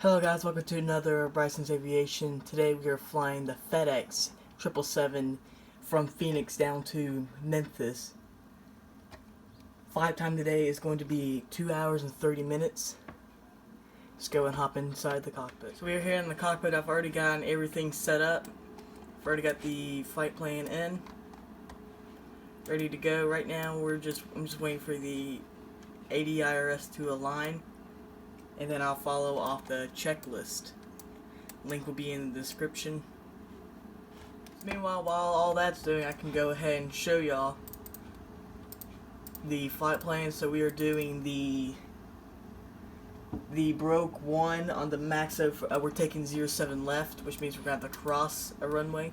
Hello guys, welcome to another Bryson's Aviation. Today we are flying the FedEx 777 from Phoenix down to Memphis. Flight time today is going to be 2 hours and 30 minutes. Let's go and hop inside the cockpit. So we are here in the cockpit. I've already gotten everything set up. I've already got the flight plan in. Ready to go. Right now I'm just waiting for the ADIRS to align. And then I'll follow off the checklist. Link will be in the description. Meanwhile, while all that's doing, I can go ahead and show y'all the flight plan. So we are doing the broke 1 on the max of, we're taking 07 left, which means we're going to have to cross a runway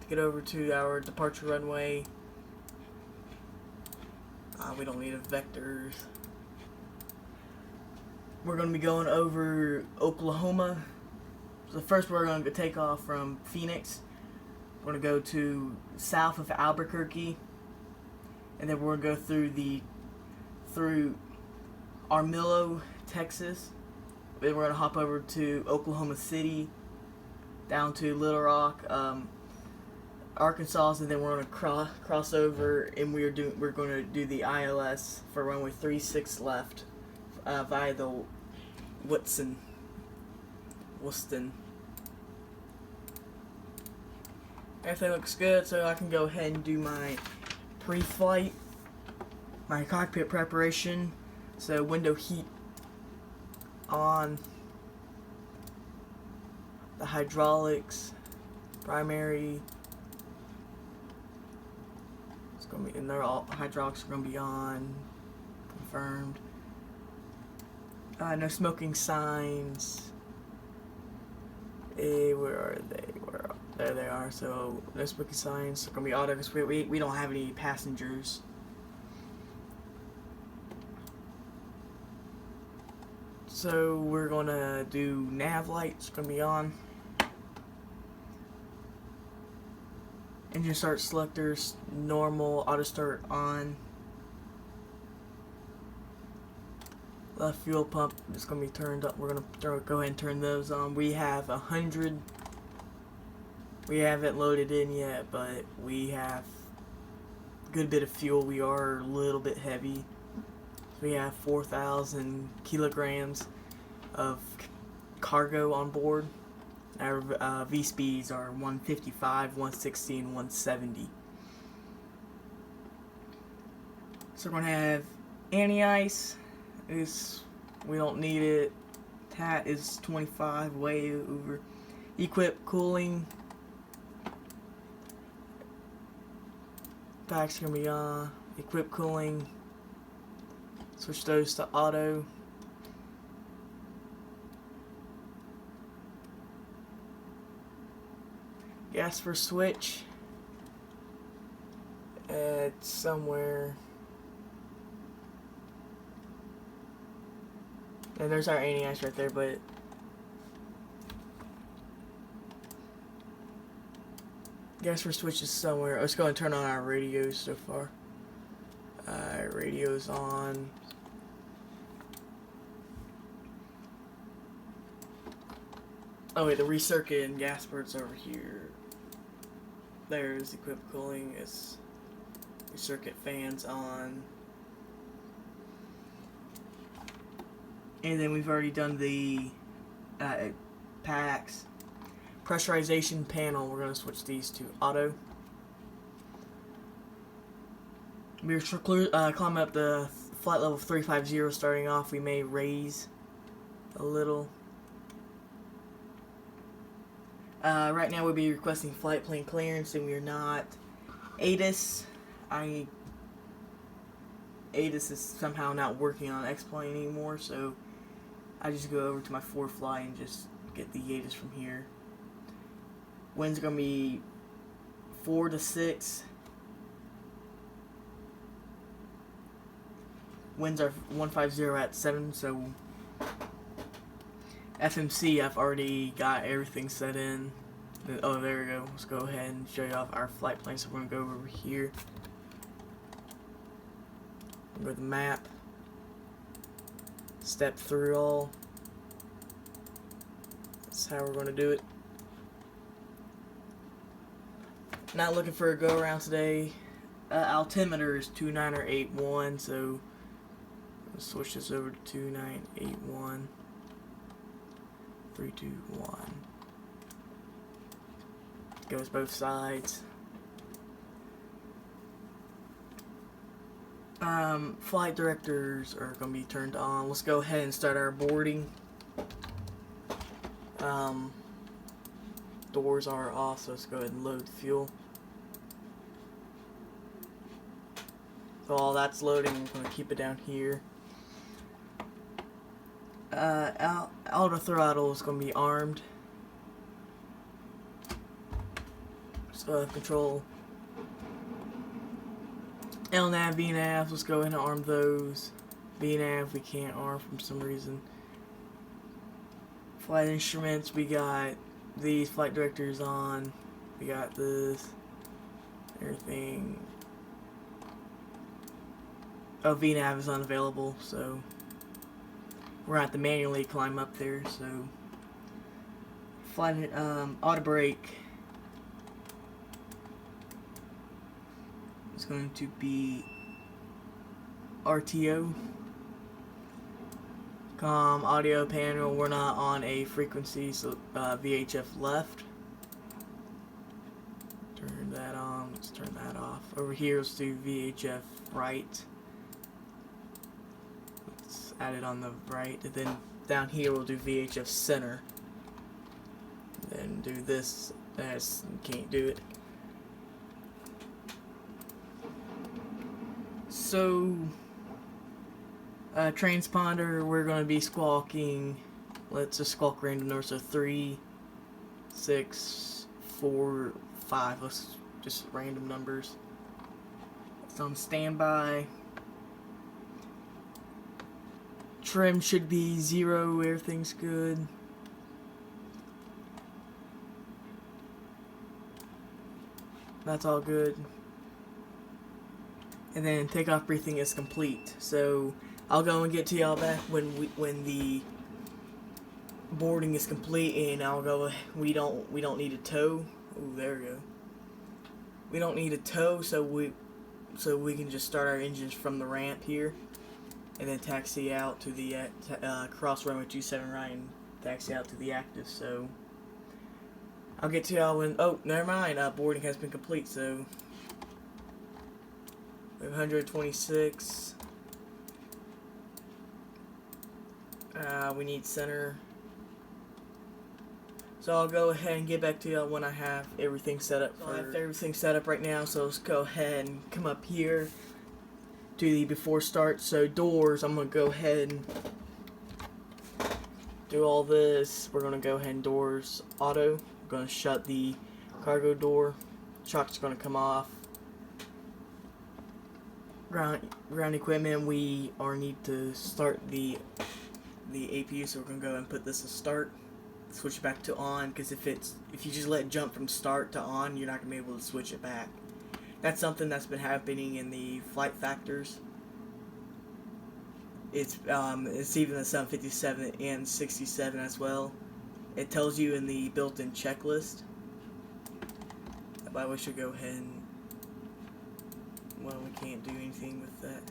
to get over to our departure runway. We don't need a vectors. We're going to be going over Oklahoma. So first we're going to take off from Phoenix. We're going to go to south of Albuquerque. And then we're going to go through Armillo, Texas. Then we're going to hop over to Oklahoma City, down to Little Rock, Arkansas, and then we're going to cross over, and we're going to do the ILS for runway 36 left via the Whiston. Everything looks good, so I can go ahead and do my pre-flight, my cockpit preparation. So window heat on, the hydraulics, primary. It's gonna be, and they're all hydraulics are gonna be on, confirmed. No smoking signs. Where are they? There they are. So no smoking signs. They're gonna be auto because we don't have any passengers. So we're gonna do nav lights. Gonna be on. Engine start selectors normal. Auto start on. Left fuel pump is going to be turned up. We're going to go ahead and turn those on. We have 100. We haven't loaded in yet, but we have a good bit of fuel. We are a little bit heavy. We have 4,000 kilograms of cargo on board. Our V speeds are 155, 160, and 170. So we're going to have anti-ice. We don't need it. TAT is 25, way over. Equip cooling. Packs gonna be on. Equip cooling. Switch those to auto. Gas for switch. It's somewhere. And there's our anti-ice right there, but gas for switch is somewhere. Let's go and turn on our radios so far. Radio's on. Oh wait, the recircuit and gas bird's over here. There's equip cooling. It's recircuit fans on. And then we've already done the packs. Pressurization panel, we're going to switch these to auto. We're climbing up the flight level 350 starting off. We may raise a little. Right now we'll be requesting flight plan clearance, and we are not. ATIS is somehow not working on X-Plane anymore, so I just go over to my 4fly and just get the ATIS from here. Wind's gonna be 4 to 6. Winds are 150 at 7, so FMC, I've already got everything set in. Oh, there we go. Let's go ahead and show you off our flight plan. So we're gonna go over here. Go to the map. Step through all. That's how we're going to do it. Not looking for a go around today. Altimeter is 2981, so let's switch this over to 2981. 3, 2, 1. Goes both sides. Flight directors are going to be turned on. Let's go ahead and start our boarding. Doors are off, so let's go ahead and load fuel. So all that's loading, I'm going to keep it down here. Auto throttle is going to be armed. So control LNAV, VNAV, let's go ahead and arm those. VNAV we can't arm for some reason. Flight instruments, we got these flight directors on. We got this. Everything. Oh, VNAV is unavailable, so we're going to have to manually climb up there. So flight auto brake is going to be RTO. Audio panel, we're not on a frequency, so VHF left. Turn that on, let's turn that off. Over here, let's do VHF right. Let's add it on the right, and then down here we'll do VHF center. Then do this, can't do it. So, transponder, we're going to be squawking, let's just squawk random numbers, so 3, 6, 4, 5, let's just random numbers. It's on standby. Trim should be 0, everything's good. That's all good. And then takeoff briefing is complete. So I'll go and get to y'all back when the boarding is complete, and I'll go. We don't need a tow. Oh, there we go. We don't need a tow, so we can just start our engines from the ramp here, and then taxi out to the cross runway 27 right and taxi out to the active. So I'll get to y'all when. Oh, never mind. Boarding has been complete. So we have 126. We need center. So I'll go ahead and get back to y'all when I have everything set up. I have everything set up right now, so let's go ahead and come up here to the before start. So doors, I'm going to go ahead and do all this. We're going to go ahead and doors auto. We're going to shut the cargo door. Shock's going to come off. Ground equipment, we need to start the APU, so we're going to go and put this to start. Switch it back to on, because if you just let it jump from start to on, you're not going to be able to switch it back. That's something that's been happening in the flight factors. It's even the 757 and 67 as well. It tells you in the built-in checklist. But we should go ahead and, well, we can't do anything with that.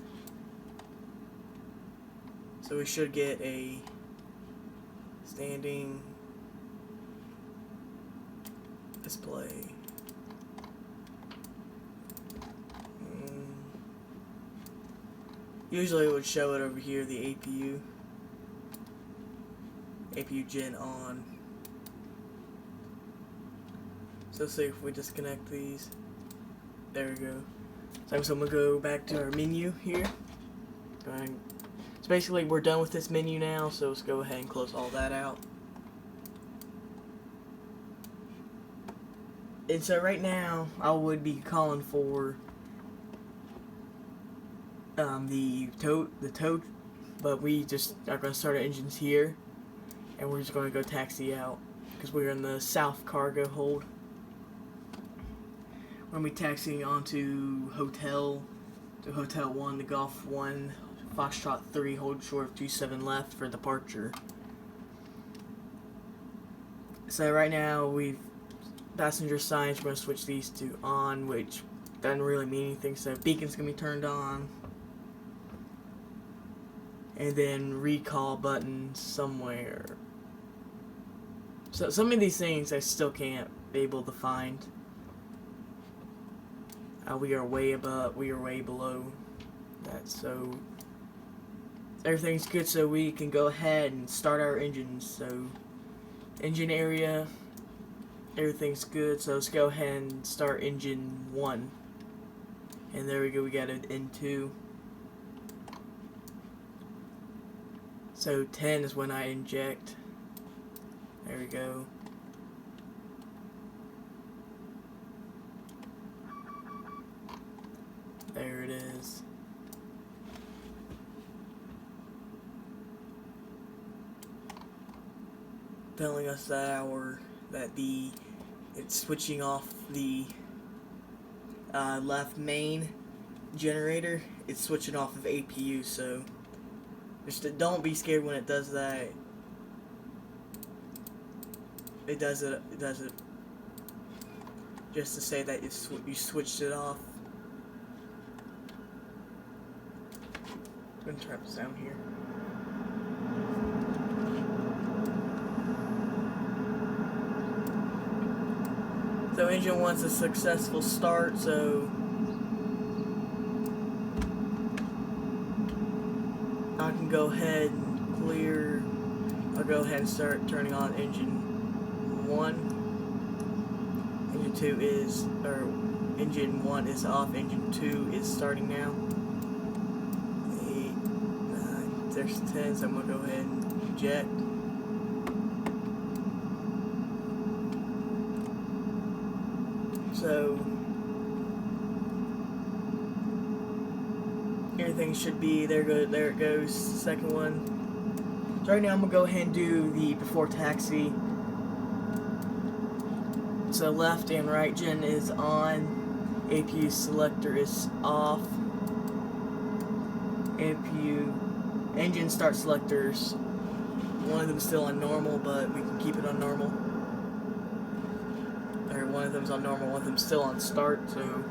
So we should get a standing display. Usually it would show it over here, the APU gen on. So let's see if we disconnect these. There we go. So I'm going to go back to our menu here. Go ahead and, so basically we're done with this menu now, so let's go ahead and close all that out. And so right now I would be calling for the tow, but we just are going to start our engines here, and we're just going to go taxi out because we're in the south cargo hold. We're going to be taxiing onto Hotel 1, the Golf 1, Foxtrot 3, hold short of 27 left for departure. So right now we've passenger signs. We're gonna switch these to on, which doesn't really mean anything. So beacon's gonna be turned on, and then recall button somewhere. So some of these things I still can't be able to find. We are way above. We are way below that. So everything's good. So we can go ahead and start our engines. So engine area. Everything's good. So let's go ahead and start engine 1. And there we go. We got it in 2. So 10 is when I inject. There we go. There it is. Telling us that it's switching off the left main generator. It's switching off of APU, so just don't be scared when it does that. It does it just to say that you switched it off. I'm gonna turn up the sound here. So engine 1's a successful start, so I can go ahead and clear. I'll go ahead and start turning on engine 1. Engine 2 is, or engine 1 is off, engine 2 is starting now. 8, 9, there's 10, so I'm going to go ahead and eject. So everything should be there. There it goes. Second one. So right now I'm gonna go ahead and do the before taxi. So left and right gen is on. APU selector is off. APU engine start selectors. One of them still on normal, but we can keep it on normal. One of them's on normal, one of them's still on start, so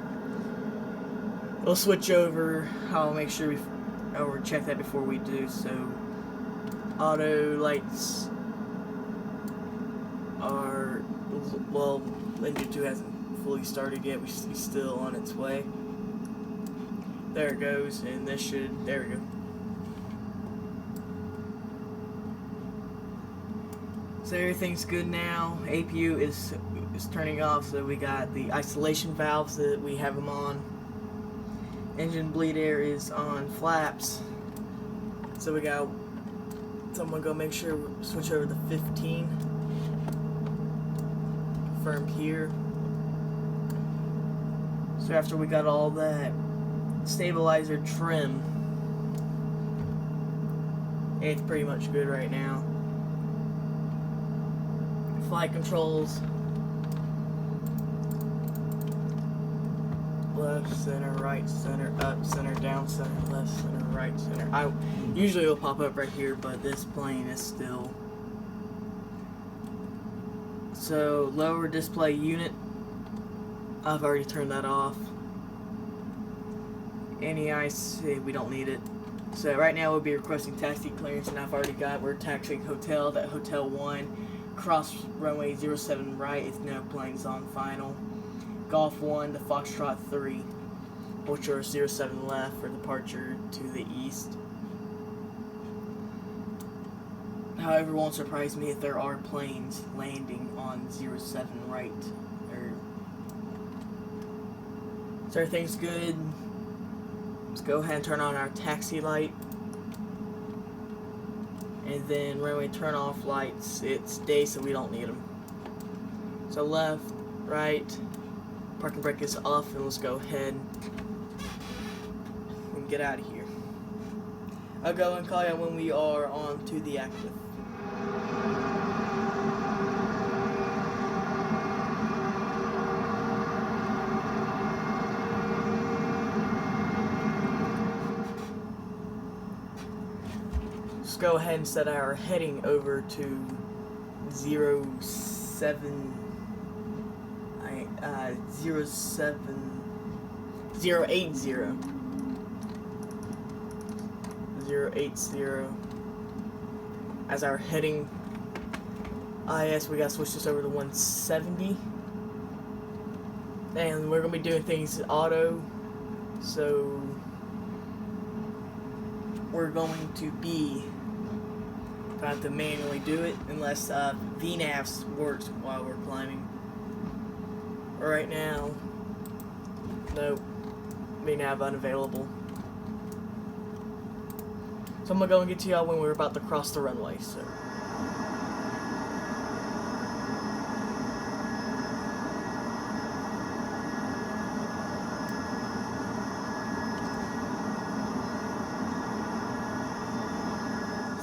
we'll switch over. I'll make sure we'll check that before we do. So auto lights are, well, engine 2 hasn't fully started yet. It's still on its way. There it goes, and this should, there we go. So everything's good now. APU is turning off, so we got the isolation valves that we have them on. Engine bleed air is on flaps. So I'm gonna go make sure we switch over to 15. Confirmed here. So after we got all that stabilizer trim, it's pretty much good right now. Flight controls. Left, center, right, center, up, center, down, center, left, center, right, center. Usually it'll pop up right here, but this plane is still. So lower display unit, I've already turned that off. NEIC, we don't need it. So right now we'll be requesting taxi clearance, and I've already got, we're taxiing hotel, that Hotel 1, cross runway 07 right, if no planes on final. Golf 1 to Foxtrot 3, which are 07 left for departure to the east. However, it won't surprise me if there are planes landing on 07 right. So everything's good. Let's go ahead and turn on our taxi light. And then runway turn off lights, it's day, so we don't need them. So left, right, parking brake is off, and let's go ahead and get out of here. I'll go and call you when we are on to the active. Let's go ahead and set our heading over to 07 080 as our heading IS. We gotta switch this over to 170, and we're gonna be doing things auto, so we're going to be have to manually do it unless VNAVs works while we're climbing. Right now, nope, VNAV unavailable. So I'm gonna go and get to y'all when we're about to cross the runway. So.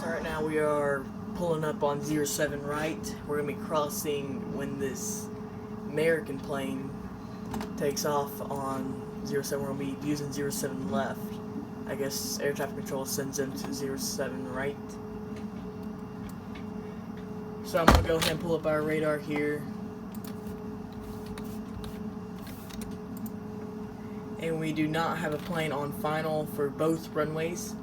Right now we are pulling up on 07 right. We're going to be crossing when this American plane takes off on 07. We're going to be using 07 left. I guess air traffic control sends them to 07 right. So I'm going to go ahead and pull up our radar here. And we do not have a plane on final for both runways.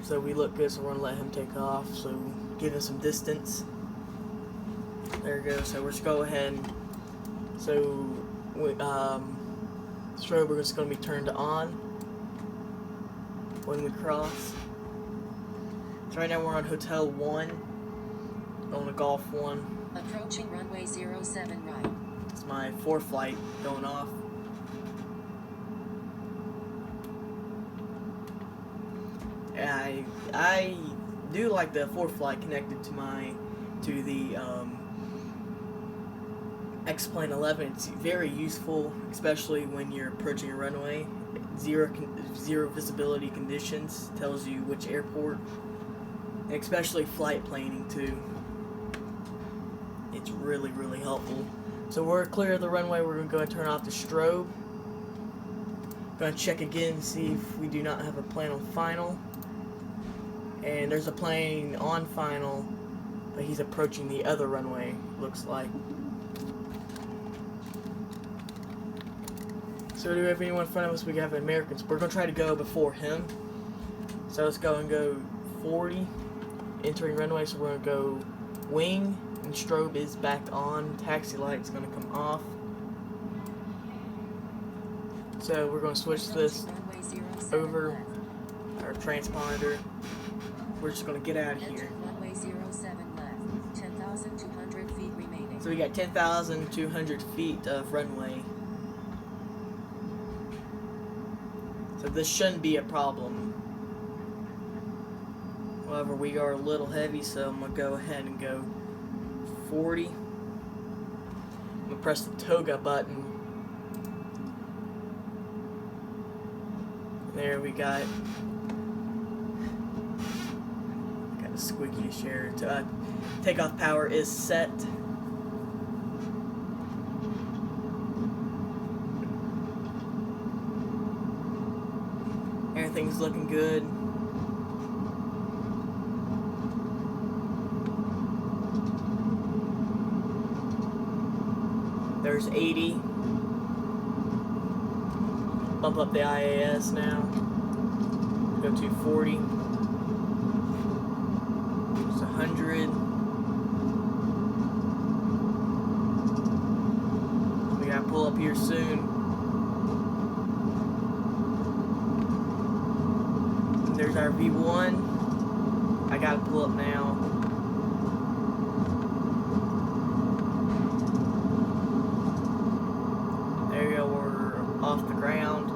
So we look good, so we're going to let him take off, so give him some distance. There we go, so we're just go ahead and, so strobe is going to be turned on when we cross. So right now we're on Hotel 1, on the Golf 1. Approaching runway 07 right. It's my 4 flight going off. I do like the 4 flight connected to the X-Plane 11. It's very useful, especially when you're approaching a runway. Zero visibility conditions, tells you which airport, and especially flight planning too. It's really, really helpful. So we're clear of the runway. We're going to go and turn off the strobe. Going to check again, see if we do not have a plane on final. And there's a plane on final, but he's approaching the other runway, looks like. So do we have anyone in front of us? We have Americans. We're going to try to go before him. So let's go and go 40, entering runway. So we're going to go wing, and strobe is back on. Taxi light's going to come off. So we're going to switch this over our transponder. We're just going to get out of here. Runway 07 left. 10,200 feet remaining. So we got 10,200 feet of runway. So this shouldn't be a problem. However, we are a little heavy, so I'm going to go ahead and go 40. I'm going to press the toga button. There we got a squeaky share. Takeoff power is set. Everything's looking good. There's 80. Bump up the IAS now. Go to 40. It's 100. We gotta pull up here soon. And there's our V1. I gotta pull up now. There you go, we're off the ground.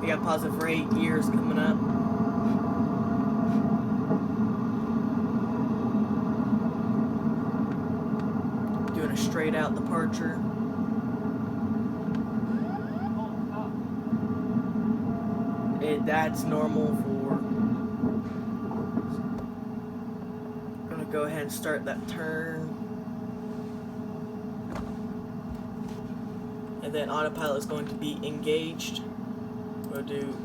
We got positive for 8 years coming up. Doing a straight out departure. That's normal for. Gonna go ahead and start that turn. And then autopilot is going to be engaged. We'll do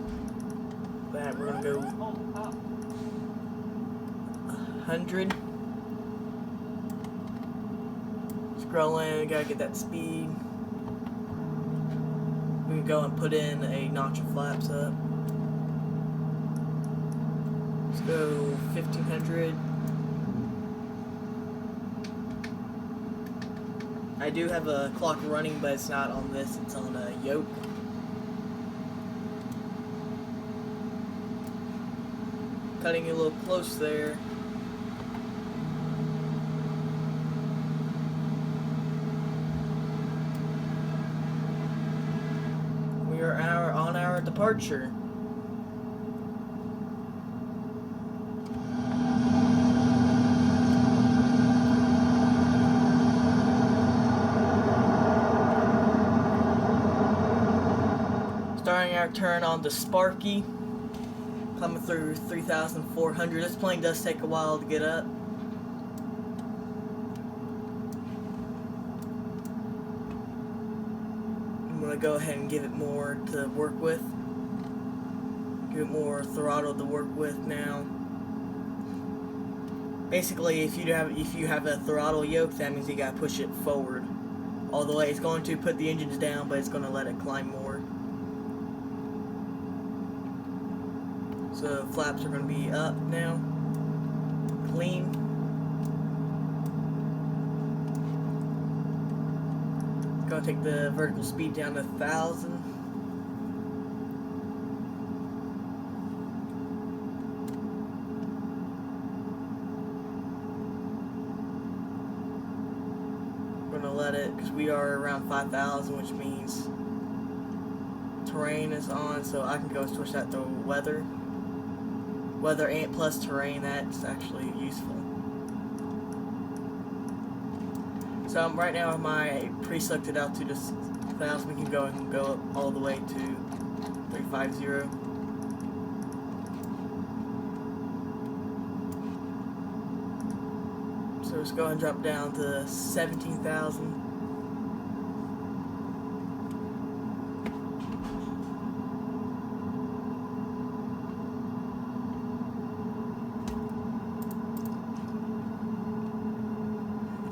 that. We're gonna go 100. Scrolling, gotta get that speed. We can go and put in a notch of flaps up. Let's go 1500. I do have a clock running, but it's not on this, it's on a yoke. Cutting a little close there. We are on our departure. Starting our turn on the Sparky. Coming through 3,400. This plane does take a while to get up. I'm going to go ahead and give it more to work with. Give it more throttle to work with now. Basically, if you have a throttle yoke, that means you got to push it forward all the way. It's going to put the engines down, but it's going to let it climb more. So flaps are going to be up now. Clean. Going to take the vertical speed down to 1,000. We're going to let it, because we are around 5,000, which means terrain is on, so I can go switch that to weather. Weather and plus terrain, that's actually useful. So right now my pre-selected altitude is 1,000. We can go up all the way to 350. So let's go and drop down to 17,000.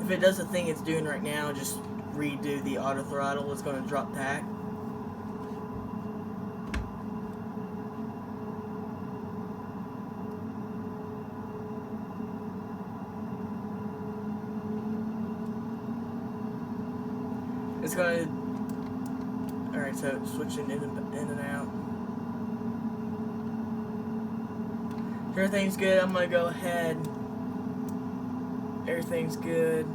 If it does the thing it's doing right now, just redo the auto throttle. It's going to drop back. It's going to... Alright, so switching in and out. If everything's good, I'm going to go ahead. Everything's good.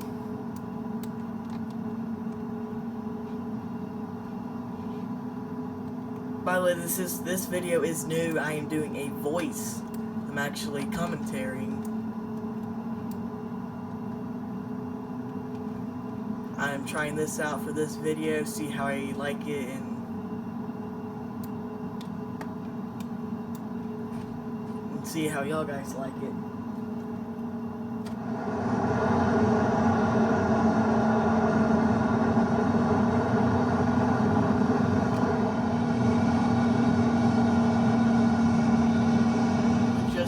By the way, this video is new. I am doing a voice. I'm actually commentating. I'm trying this out for this video, see how I like it, and see how y'all guys like it.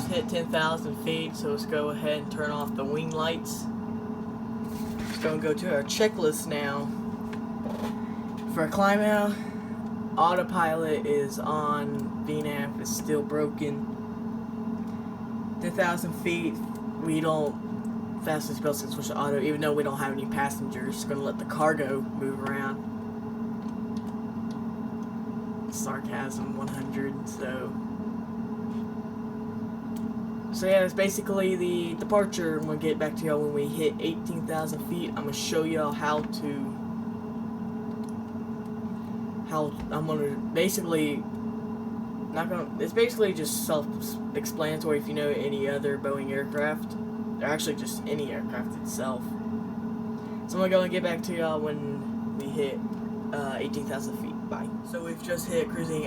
Hit 10,000 feet, so let's go ahead and turn off the wing lights. Let's go to our checklist now. For a climb out, autopilot is on, VNAV is still broken. 10,000 feet, we don't fastest spell can switch to auto, even though we don't have any passengers. It's gonna let the cargo move around. Sarcasm 100, So yeah, that's basically the departure. I'm going to get back to y'all when we hit 18,000 feet. I'm going to show y'all I'm going to basically, it's basically just self-explanatory if you know any other Boeing aircraft. Or actually just any aircraft itself. So I'm going to go and get back to y'all when we hit 18,000 feet. Bye. So we've just hit cruising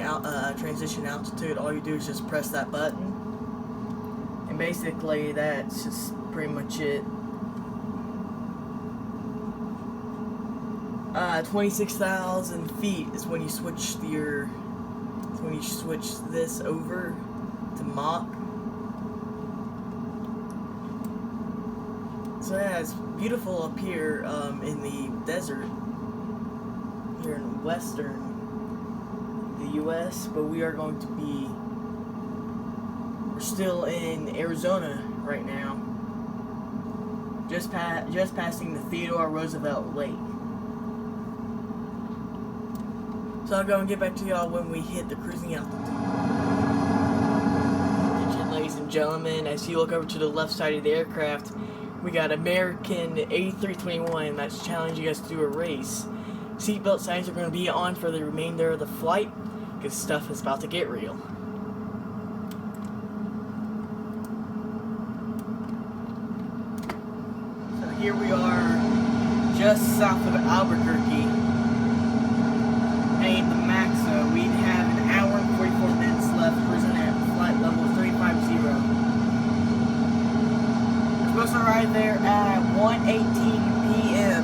transition altitude. All you do is just press that button. And basically, that's just pretty much it. 26,000 feet is when you switch this over. to Mach. So yeah, it's beautiful up here in the desert here in western the U.S., but we're still in Arizona right now, just passing the Theodore Roosevelt Lake. So I'll go and get back to y'all when we hit the cruising altitude. Attention, ladies and gentlemen, as you look over to the left side of the aircraft, we got American 8321 that's challenging you guys to do a race. Seatbelt signs are going to be on for the remainder of the flight, because stuff is about to get real. So here we are, just south of Albuquerque, heading to Maxa. We have an hour and 44 minutes left, cruising at flight level 350. Supposed to arrive there at 1:18 p.m.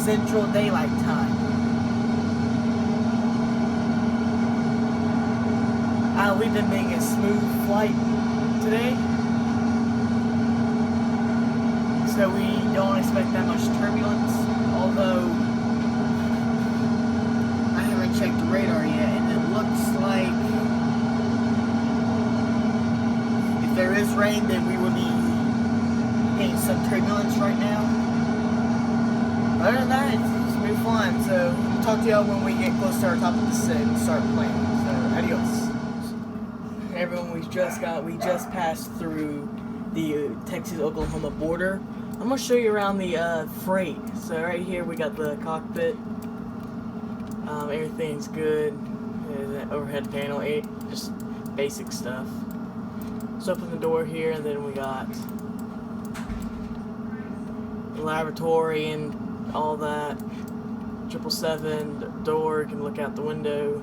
Central Daylight Time. We've been making a smooth flight today, so we don't expect that much turbulence, although I haven't checked the radar yet, and it looks like if there is rain, then we will be getting some turbulence right now. Other than that, it's smooth flying. So we'll talk to y'all when we get close to our top of the descent and start playing. So adios. Everyone, we just passed through the Texas-Oklahoma border. I'm gonna show you around the freight. So right here we got the cockpit. Everything's good. There's an overhead panel, just basic stuff. So open the door here, and then we got the laboratory and all that. 777 door, you can look out the window.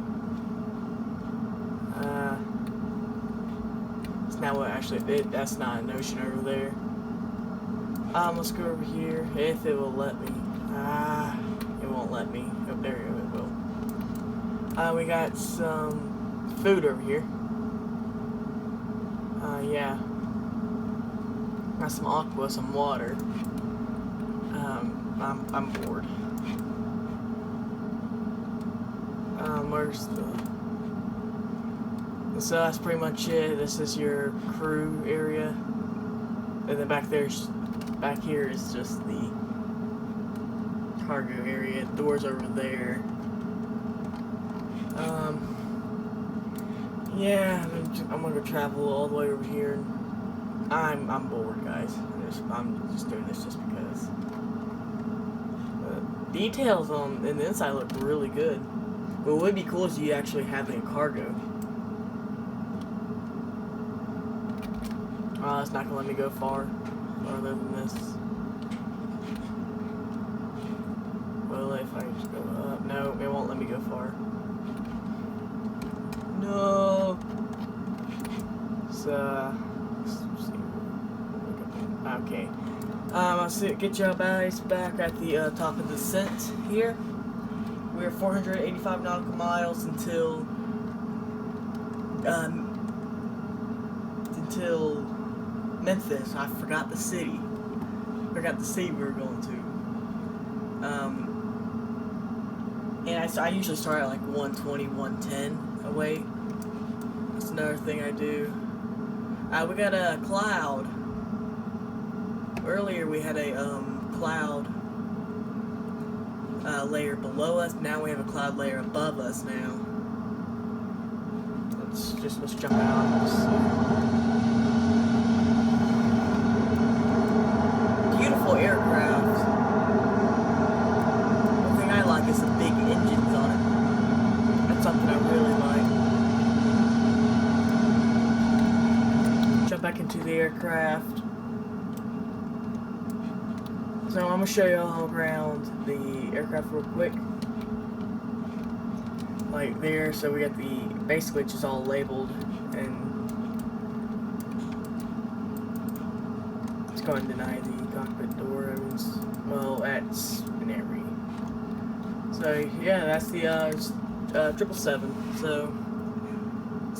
It's now actually that's not an ocean over there. Let's go over here if it will let me. It won't let me. Oh, there it will. We got some food over here. Yeah. Got some aqua, some water. I'm bored. Where's the... So that's pretty much it. This is your crew area. And then back here is just the cargo area. Doors over there. Yeah, I'm gonna travel all the way over here. I'm bored, guys. I'm just doing this just because. Details in the inside look really good. What would be cool is you actually having a cargo. It's not gonna let me go farther than this. Well, if I just go up, no, it won't let me go far. No. So, let's see. Okay. I'll get y'all guys back at the top of the descent here. We're 485 nautical miles until Memphis. I forgot the city. Forgot the city we were going to. And I usually start at like 120, 110 away. That's another thing I do. We got a cloud. Earlier we had a cloud layer below us. Now we have a cloud layer above us now. Let's jump out. Beautiful aircraft. One thing I like is the big engines on it. That's something I really like. Jump back into the aircraft. So I'm going to show you all around the aircraft real quick. Like there, so we got basically it's just all labeled, and it's going to deny the cockpit door. Well, that's an area. So yeah, that's the 777. So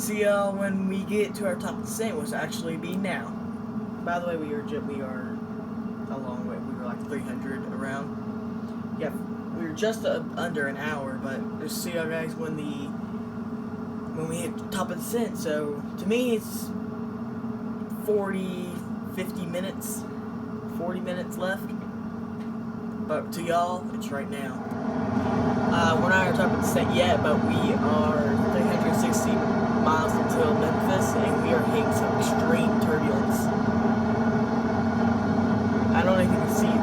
see y'all when we get to our top descent, which actually be now. By the way, we are a long way. We were like 300 around. Yeah, we were just under an hour, but just see y'all guys when we hit the top of the descent. So to me, it's 50 minutes, 40 minutes left. But to y'all, it's right now. We're not at the top of the descent yet, but we are 360 miles until Memphis, and we are hitting some extreme turbulence. I don't know if you can see the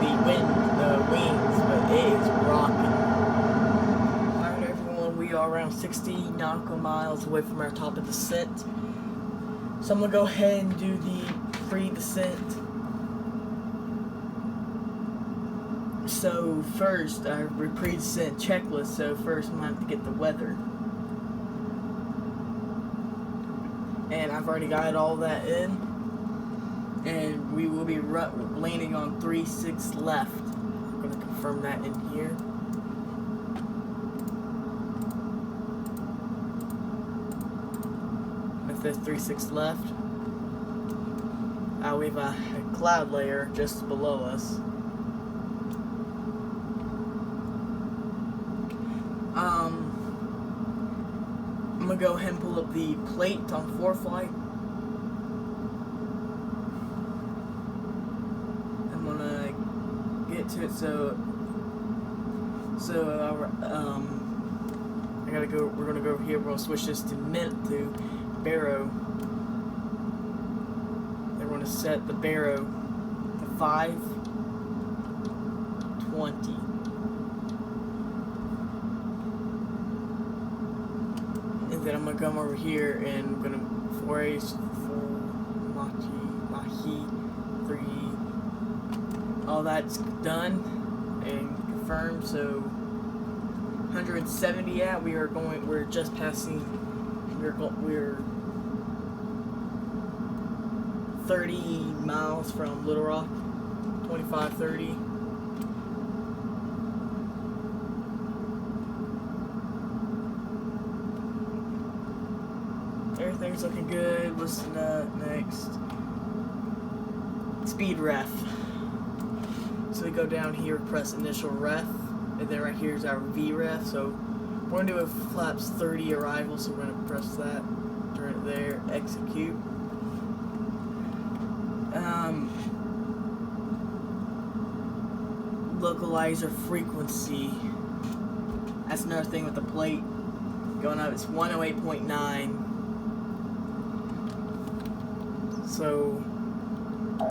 wings, but it is rocking. Alright everyone, we are around 60 nautical miles away from our top of descent. So I'm going to go ahead and do the pre-descent. So first, our pre-descent checklist. So first I'm going to have to get the weather. And I've already got all that in. And we will be landing on 36 left. I'm going to confirm that in here. If there's 36 left. We have a cloud layer just below us. I'm gonna go ahead and pull up the plate on ForeFlight. I'm gonna get to it. I gotta go. We're gonna go here. We're gonna switch this to baro. Then we're gonna set the baro to 520. Then I'm gonna come over here and I'm gonna 4 Mahi 3. All that's done and confirmed. So 170 at. We're just passing. We're 30 miles from Little Rock. 25, 30. Everything's looking good. What's next? Speed ref. So we go down here, press initial ref, and then right here is our V ref. So we're gonna do a flaps 30 arrival. So we're gonna press that, turn it there, execute. Localizer frequency. That's another thing with the plate going up. It's 108.9. So I'm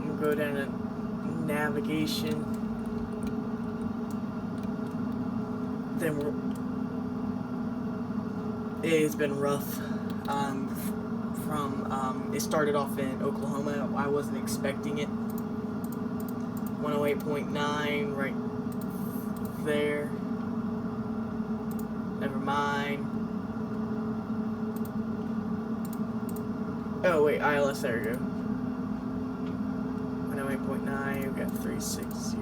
gonna go down to navigation. Then it's been rough. It started off in Oklahoma. I wasn't expecting it. 108.9 right there. Never mind. Oh wait, ILS, there we go. 108.9, we got 360.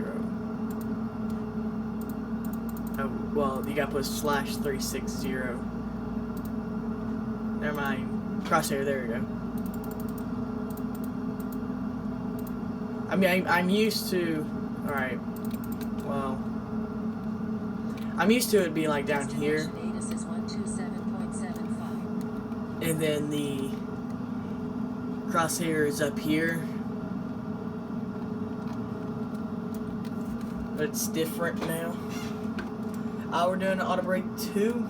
Oh, well, you gotta put /360. Never mind. Crosshair, there we go. I mean, I'm used to, alright, well, I'm used to it being like down here. And then the crosshair is up here. But it's different now. We're doing auto brake 2.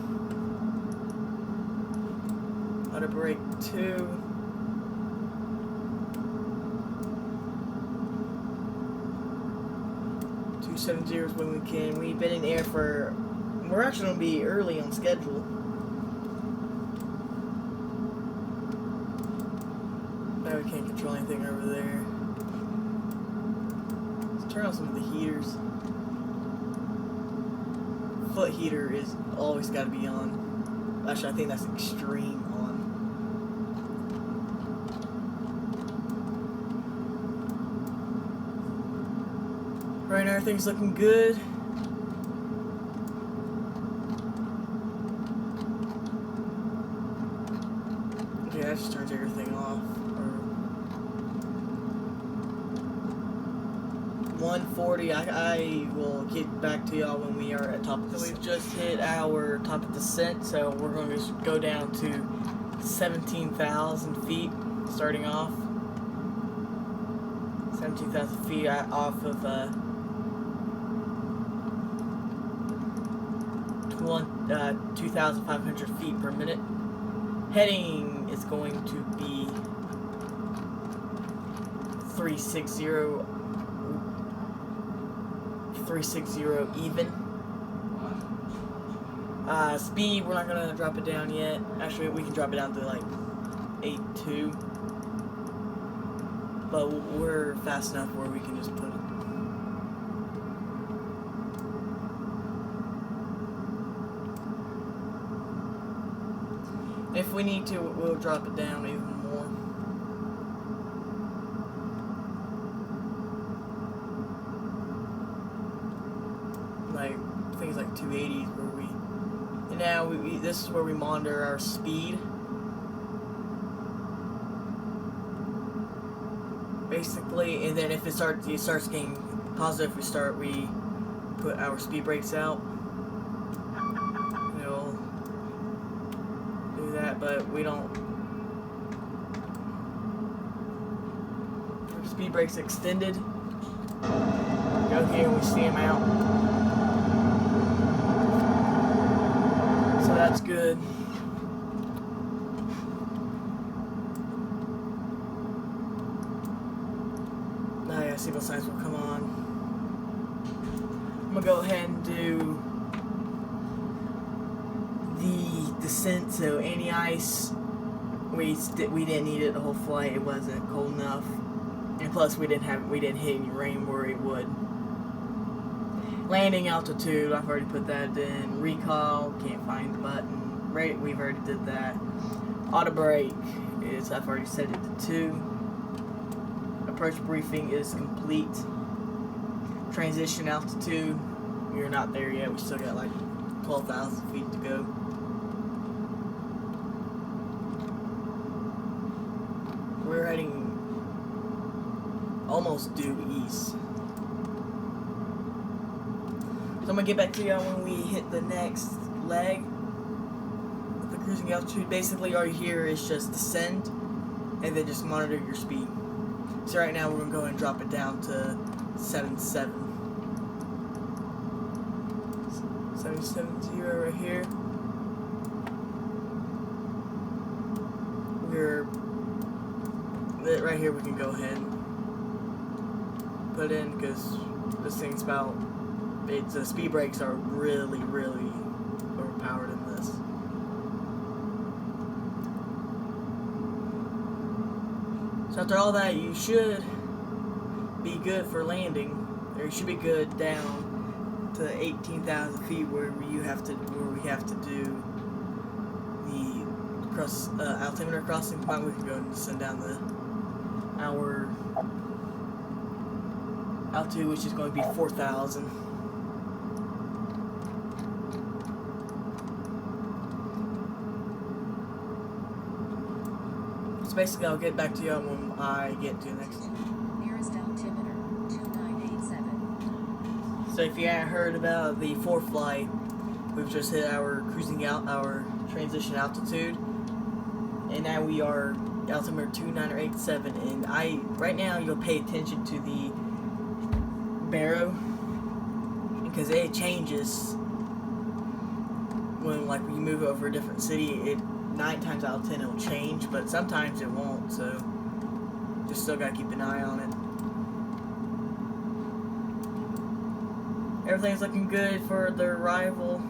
Auto brake 2. Is when we can. We've been in air for. We're actually going to be early on schedule. Now we can't control anything over there. Let's turn on some of the heaters. Foot heater is always got to be on. Actually, I think that's extreme on. Right now, everything's looking good. that just turns everything off. 140. I will get back to y'all when we are at top of the descent. We've just hit our top of descent, so we're going to just go down to 17,000 feet starting off. 17,000 feet off of 2,500 feet per minute. Heading is going to be 360 even. Speed, we're not gonna drop it down yet. Actually, we can drop it down to like 8.2, but we're fast enough where we can just put it. If we need to, we'll drop it down even more. Like things like 280s where we, and now this is where we monitor our speed. Basically, and then if it starts getting positive, we put our speed brakes out. It'll do that, but we don't. Our speed brakes extended. Go here, we see them out. So that's good. Now, yeah, seatbelt signs will come on. I'm gonna go ahead and do the descent. So anti-ice, we didn't need it the whole flight. It wasn't cold enough, and plus we didn't hit any rain where it would. Landing altitude, I've already put that in. Recall, can't find the button. Rate, we've already did that. Auto brake is, I've already set it to 2. Approach briefing is complete. Transition altitude, we're not there yet. We still got like 12,000 feet to go. We're heading almost due east. So I'm gonna get back to y'all when we hit the next leg with the cruising altitude. Basically, all you hear is just descend and then just monitor your speed. So right now we're gonna go and drop it down to 770 right here. Right here we can go ahead and put in, because this thing's about. The speed brakes are really, really overpowered in this. So after all that, you should be good for landing, or you should be good down to 18,000 feet where we have to do the altimeter crossing point. We can go and send down our altitude, which is going to be 4,000. So basically, I'll get back to you when I get to the next one. Nearest altimeter, 2987. So if you haven't heard about the 4 flight, we've just hit our our transition altitude, and now we are altimeter 2987. And right now you'll pay attention to the barrow, because it changes when you move over a different city. 9 times out of 10 it'll change, but sometimes it won't, so just still gotta keep an eye on it. Everything's looking good for the arrival.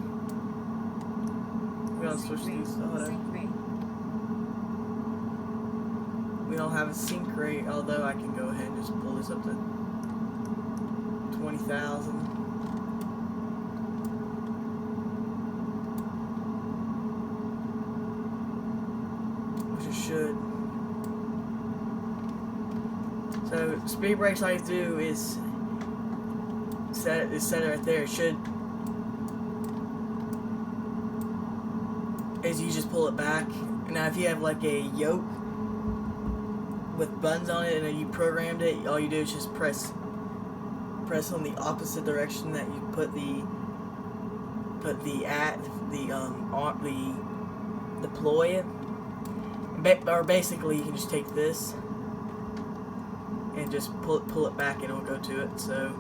We're gonna switch these. We don't have a sync rate, although I can go ahead and just pull this up to 20,000. Should. So speed brakes, all you do is set it right there. It should is you just pull it back. Now if you have like a yoke with buttons on it and you programmed it, all you do is just press on the opposite direction that you put the deploy it. Or basically you can just take this and just pull it back and it'll go to it. So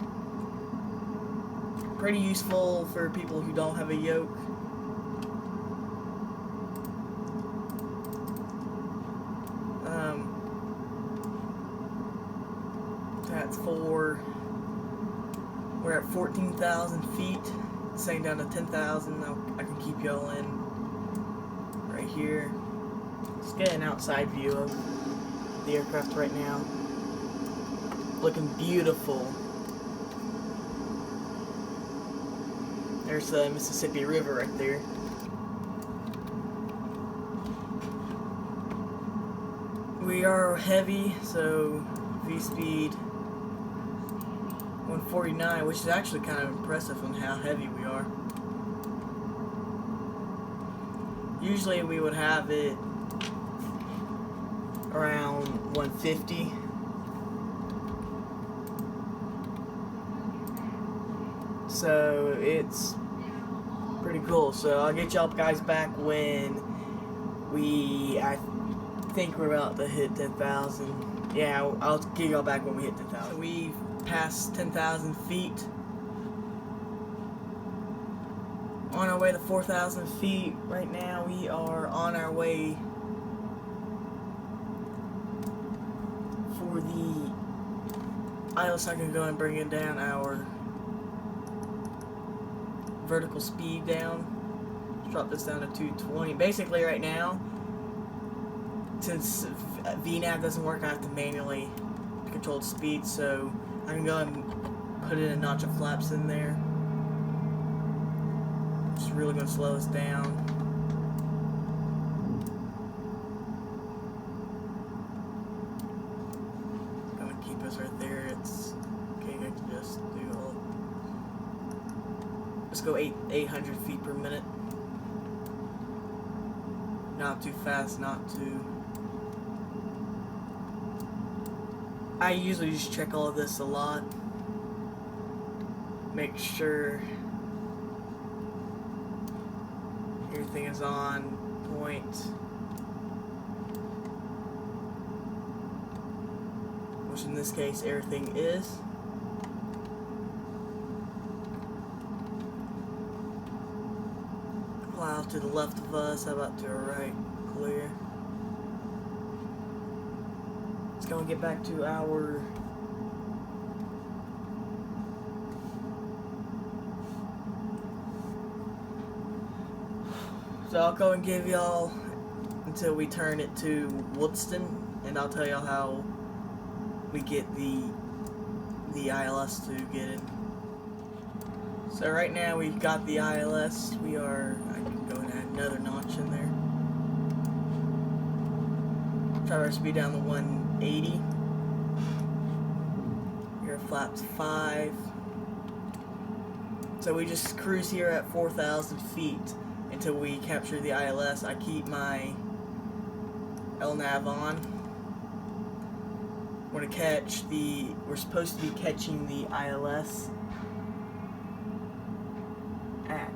pretty useful for people who don't have a yoke. That's we're at 14,000 feet, saying down to 10,000. I can keep y'all in right here. Let's get an outside view of the aircraft right now. Looking beautiful. There's the Mississippi River right there. We are heavy, so V-speed 149, which is actually kind of impressive on how heavy we are. Usually we would have it around 150. So it's pretty cool. So I'll get y'all guys back when I think we're about to hit 10,000. Yeah, I'll get y'all back when we hit 10,000. So we've passed 10,000 feet. On our way to 4,000 feet. Right now we are on our way for the ILS. I can go and bring it down our vertical speed down. Drop this down to 220. Basically right now, since VNAV doesn't work, I have to manually control the speed, so I can go and put in a notch of flaps in there. Just really going to slow us down. Going to keep us right there. It's okay. I can just do all. Let's go 800 feet per minute. Not too fast, not too. I usually just check all of this a lot. Make sure everything is on point. Which in this case, everything is. Cloud to the left of us, how about to our right? Clear. Let's go and get back to our so I'll go and give y'all until we turn it to Woodston, and I'll tell y'all how we get the ILS to get in. So right now we've got the ILS. I can go and add another notch in there. Try our speed down to 180. Your flaps 5. So we just cruise here at 4,000 feet until we capture the ILS. I keep my LNAV on. We're supposed to be catching the ILS at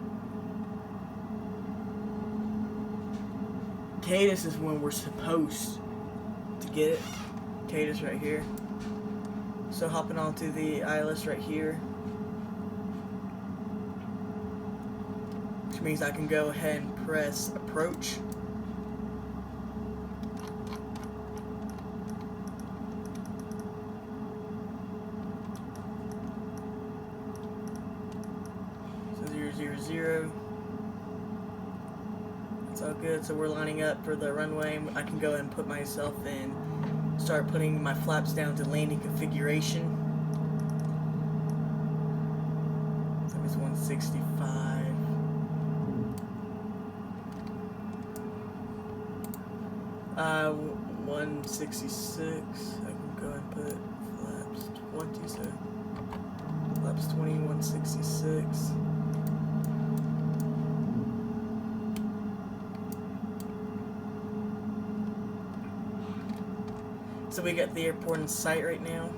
Cadus is when we're supposed to get it. Cadus right here. So hopping onto the ILS right here, which means I can go ahead and press approach. So 000. It's all good. So we're lining up for the runway. I can go ahead and put myself in. Start putting my flaps down to landing configuration. So it's 165. 166. I can go and put flaps 20. So flaps 20, 166. So we got the airport in sight right now.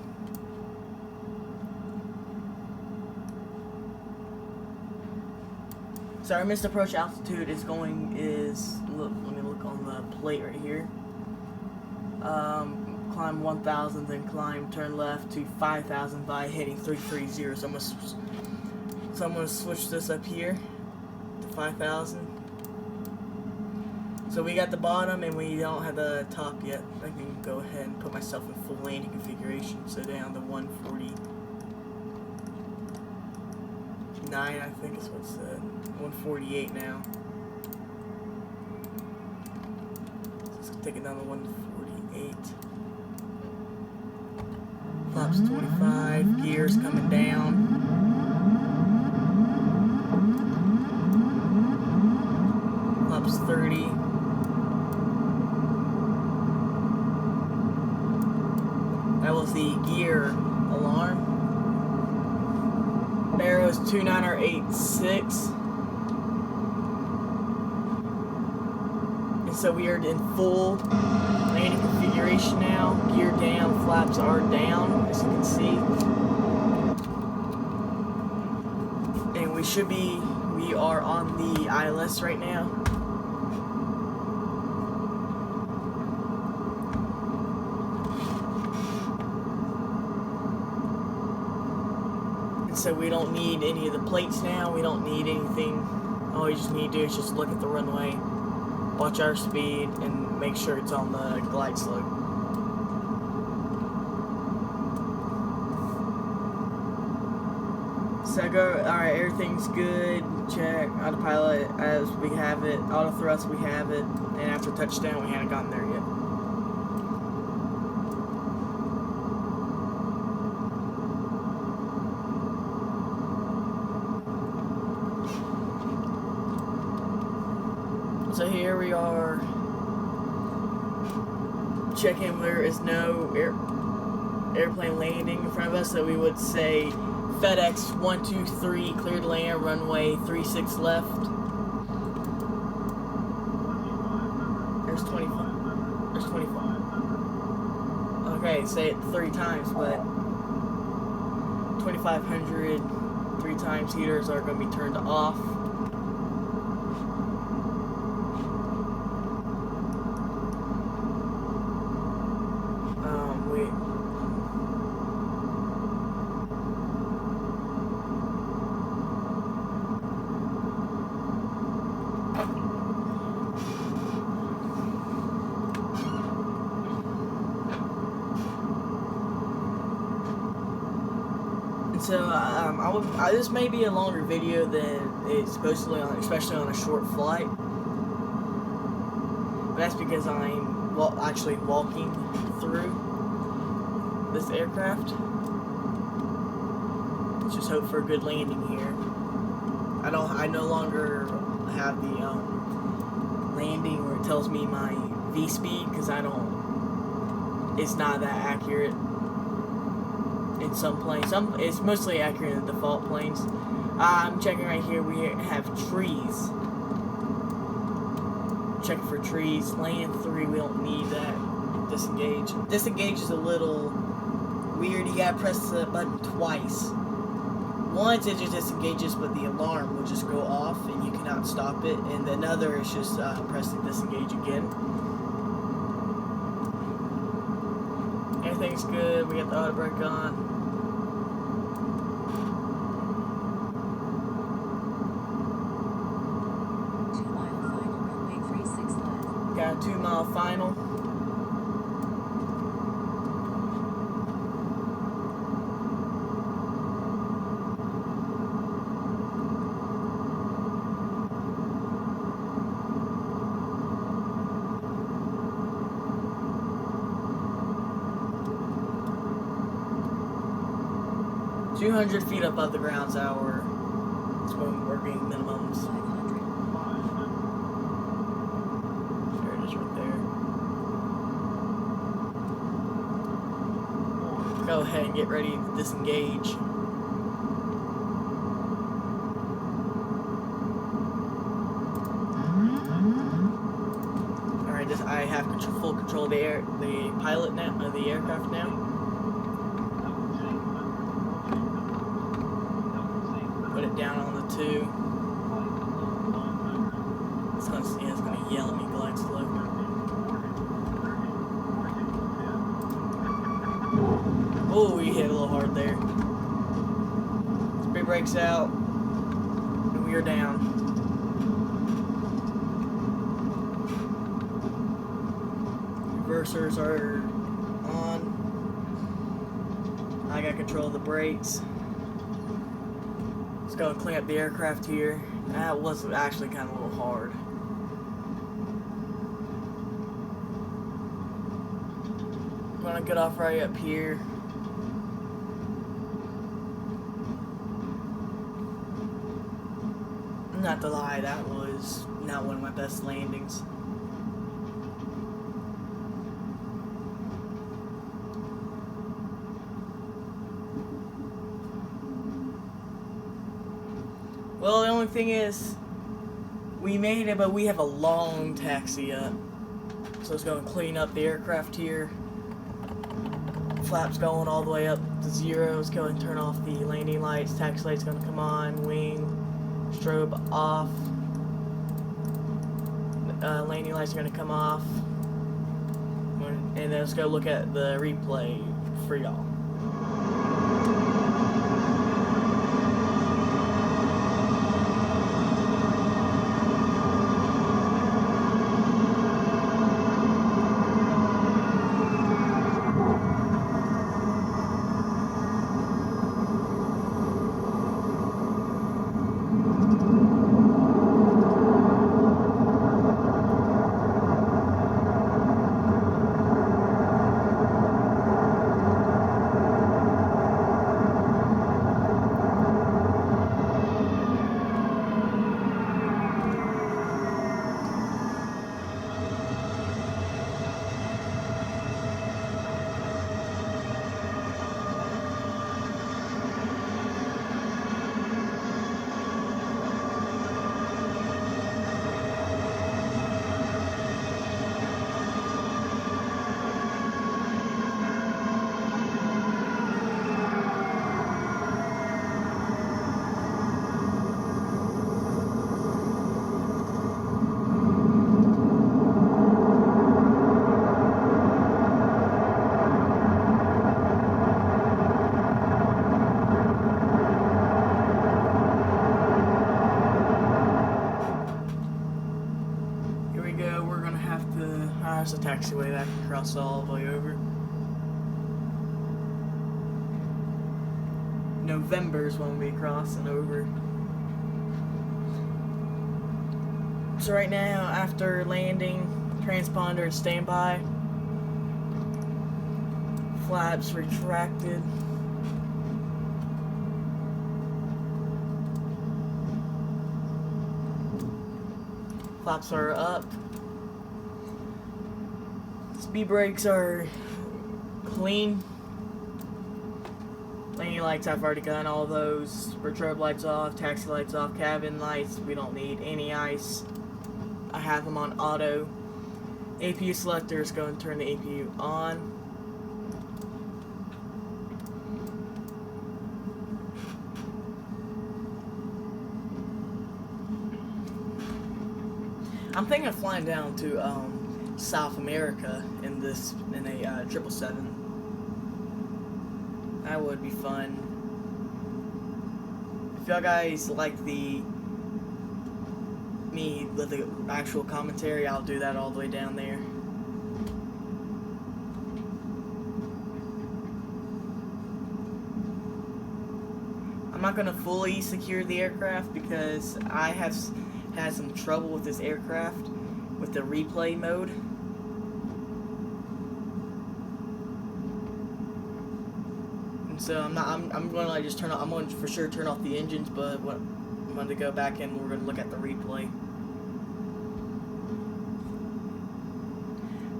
So our missed approach altitude is look, let me look on the plate right here. Climb 1,000, then turn left to 5,000 by hitting 330. So I'm gonna switch this up here to 5,000. So we got the bottom and we don't have the top yet. I can go ahead and put myself in full landing configuration. So down to 149, I think is what's 148 now. So let's take it down to 148. Flaps 25, gears coming down. Flaps 30. That was the gear alarm. Barrow's 29086. And so we are in full landing configuration now. Gear down, flaps are down, as you can see. And we are on the ILS right now. So we don't need any of the plates now, we don't need anything. All we just need to do is just look at the runway, watch our speed, and make sure it's on the glide slope. So alright, everything's good, check, autopilot as we have it, auto thrust we have it, and after touchdown we haven't gotten there yet. So here we are checking there is no airplane landing in front of us, so we would say FedEx 123 cleared to land, runway 36 left. There's 25. There's 25. Okay, say it 3 times, but 2,500 3 times heaters are going to be turned off. So this may be a longer video than it's supposedly on, especially on a short flight. But that's because I'm actually walking through this aircraft. Let's just hope for a good landing here. I no longer have the landing where it tells me my V speed because it's not that accurate. In some planes, it's mostly accurate in the default planes. I'm checking right here. We have trees. Check for trees. Land 3. We don't need that. Disengage. Disengage is a little weird. You gotta press the button twice. Once it just disengages, but the alarm will just go off and you cannot stop it. And another is just pressing disengage again. Everything's good. We got the auto brake on. Got a 2-mile final. "200 feet above the ground's our." That's when we're getting minimums. 500. Go ahead and get ready to disengage. Alright, I have full control of the pilot now, of the aircraft now. Put it down on the 2. It's gonna yell at me, glide slow. Oh, we hit a little hard there. Speed brakes out, and we are down. Reversers are on. I got control of the brakes. Let's go and clean up the aircraft here. That was actually kind of a little hard. I'm gonna get off right up here. Not to lie, that was not one of my best landings. Well, the only thing is, we made it, but we have a long taxi up. So let's go and clean up the aircraft here. Flaps going all the way up to 0. Let's go and turn off the landing lights. Taxi light's gonna come on. Wing, strobe off. Landing lights are gonna come off. And then let's go look at the replay for y'all. There's a taxiway that can cross all the way over. November's when we crossing over. So right now, after landing, transponder is standby. Flaps retracted. Flaps are up. Speed brakes are clean. Landing lights, I've already gotten all those. Strobe lights off, taxi lights off, cabin lights, we don't need any ice. I have them on auto. APU selector is going to turn the APU on. I'm thinking of flying down to South America in a 777. That would be fun. If y'all guys like me with the actual commentary, I'll do that all the way down there. I'm not going to fully secure the aircraft because I have had some trouble with this aircraft with the replay mode. And so I'm going to like just turn off. I'm going to for sure turn off the engines, but I'm going to go back and we're going to look at the replay.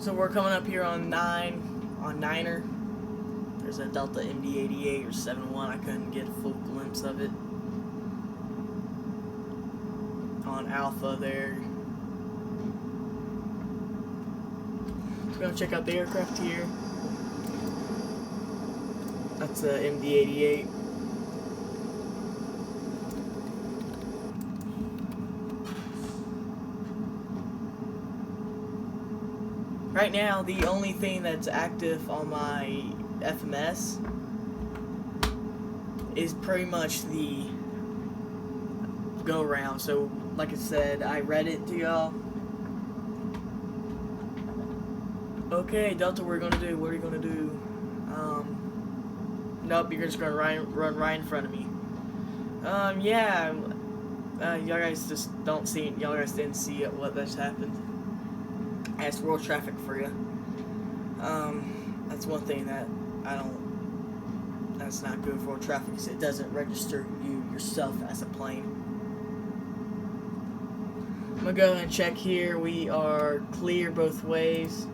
So we're coming up here on 9er. There's a Delta MD-88 or 71. I couldn't get a full glimpse of it. On Alpha there. Let's go check out the aircraft here. That's a MD-88. Right now, the only thing that's active on my FMS is pretty much the go around. So, like I said, I read it to y'all. Okay, Delta, what are you gonna do? What are you gonna do? Nope, you're just gonna run right in front of me. Yeah. Y'all guys just don't see. Y'all guys didn't see what just happened. That's world traffic for you. That's one thing that I don't. That's not good for world traffic because it doesn't register you yourself as a plane. I'm gonna go and check here. We are clear both ways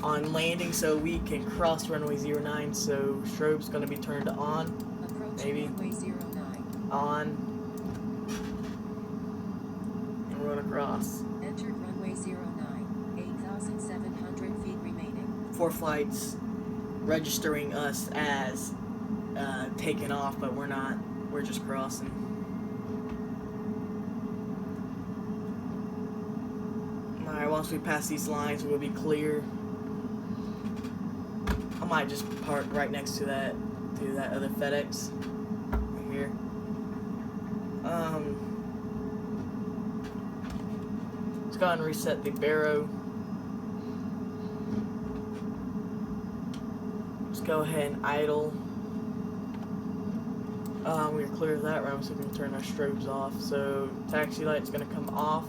on landing, so we can cross runway 09. So strobe's gonna be turned on. Maybe runway 09. On. And we're gonna cross. Entered runway 09. 8,700 feet remaining. 4 flights registering us as taking off, but we're not. We're just crossing. Alright, once we pass these lines, we'll be clear. I might just park right next to that other FedEx right here. Let's go ahead and reset the barrow. Let's go ahead and idle. We're clear of that round, so we can turn our strobes off. So taxi light's gonna come off.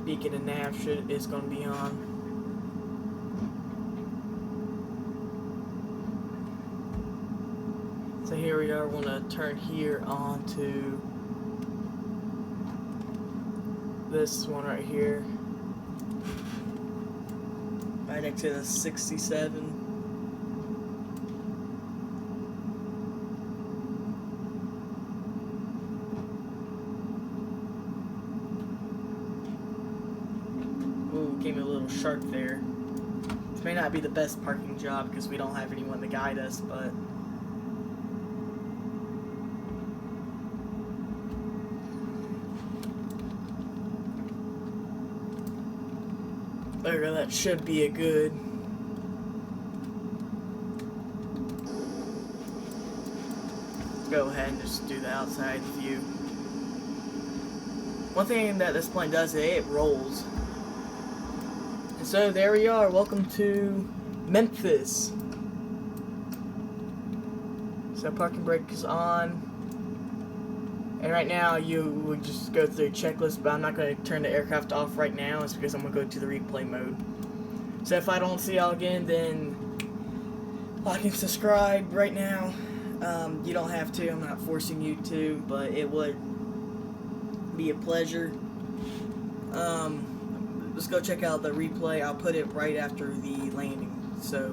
Beacon and nav is gonna be on. So here we are. We're gonna turn here on to this one right here, right next to the 67. Ooh, gave me a little sharp there. This may not be the best parking job because we don't have anyone to guide us, but there we go, that should be a good. Let's go ahead and just do the outside view. One thing that this plane does is it rolls. And so there we are. Welcome to Memphis. So parking brake is on. And right now you would just go through a checklist, but I'm not going to turn the aircraft off right now. It's because I'm going to go to the replay mode. So if I don't see y'all again, then like and subscribe right now. You don't have to. I'm not forcing you to, but it would be a pleasure. Let's go check out the replay. I'll put it right after the landing. So,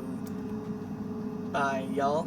bye, y'all.